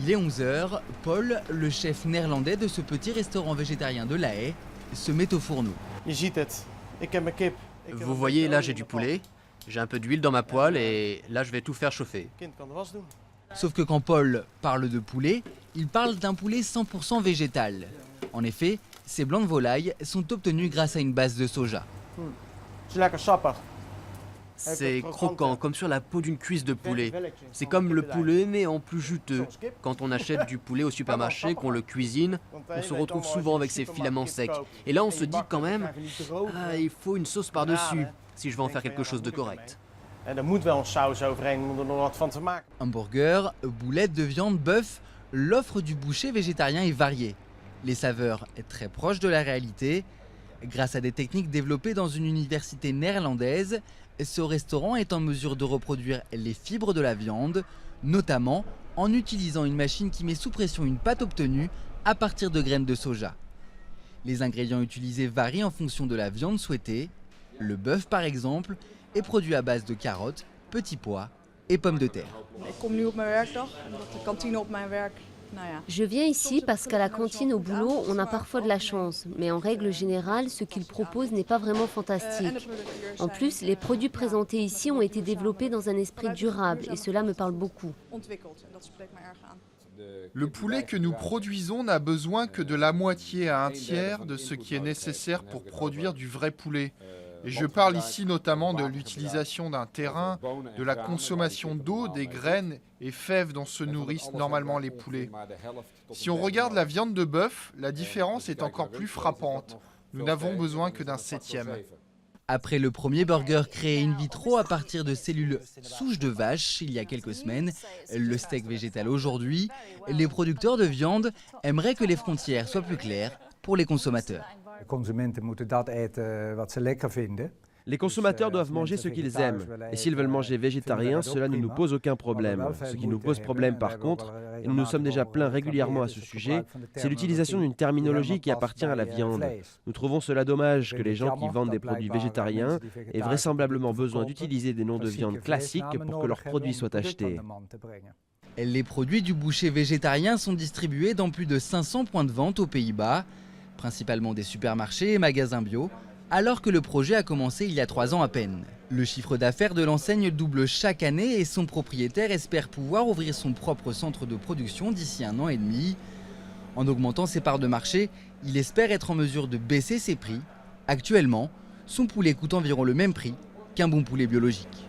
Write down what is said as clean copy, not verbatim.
Il est 11 h, Paul, le chef néerlandais de ce petit restaurant végétarien de La Haye, se met au fourneau. Vous voyez, là j'ai du poulet, j'ai un peu d'huile dans ma poêle et là je vais tout faire chauffer. Sauf que quand Paul parle de poulet, il parle d'un poulet 100% végétal. En effet, ces blancs de volaille sont obtenus grâce à une base de soja. C'est croquant, comme sur la peau d'une cuisse de poulet. C'est comme le poulet, mais en plus juteux. Quand on achète du poulet au supermarché, qu'on le cuisine, on se retrouve souvent avec ses filaments secs. Et là, on se dit quand même, il faut une sauce par-dessus, si je veux en faire quelque chose de correct. Hamburger, boulettes de viande, bœuf, l'offre du boucher végétarien est variée. Les saveurs sont très proches de la réalité. Grâce à des techniques développées dans une université néerlandaise, ce restaurant est en mesure de reproduire les fibres de la viande, notamment en utilisant une machine qui met sous pression une pâte obtenue à partir de graines de soja. Les ingrédients utilisés varient en fonction de la viande souhaitée. Le bœuf, par exemple, est produit à base de carottes, petits pois et pommes de terre. Je viens ici parce qu'à la cantine au boulot, on a parfois de la chance, mais en règle générale, ce qu'ils proposent n'est pas vraiment fantastique. En plus, les produits présentés ici ont été développés dans un esprit durable et cela me parle beaucoup. Le poulet que nous produisons n'a besoin que de la moitié à un tiers de ce qui est nécessaire pour produire du vrai poulet. Et je parle ici notamment de l'utilisation d'un terrain, de la consommation d'eau, des graines et fèves dont se nourrissent normalement les poulets. Si on regarde la viande de bœuf, la différence est encore plus frappante. Nous n'avons besoin que d'un septième. Après le premier burger créé in vitro à partir de cellules souches de vache il y a quelques semaines, le steak végétal aujourd'hui, les producteurs de viande aimeraient que les frontières soient plus claires pour les consommateurs. Les consommateurs doivent manger ce qu'ils aiment. Et s'ils veulent manger végétarien, cela ne nous pose aucun problème. Ce qui nous pose problème par contre, et nous nous sommes déjà plaints régulièrement à ce sujet, c'est l'utilisation d'une terminologie qui appartient à la viande. Nous trouvons cela dommage que les gens qui vendent des produits végétariens aient vraisemblablement besoin d'utiliser des noms de viande classiques pour que leurs produits soient achetés. Les produits du boucher végétarien sont distribués dans plus de 500 points de vente aux Pays-Bas, principalement des supermarchés et magasins bio, alors que le projet a commencé il y a 3 ans à peine. Le chiffre d'affaires de l'enseigne double chaque année et son propriétaire espère pouvoir ouvrir son propre centre de production d'ici 1 an et demi. En augmentant ses parts de marché, il espère être en mesure de baisser ses prix. Actuellement, son poulet coûte environ le même prix qu'un bon poulet biologique.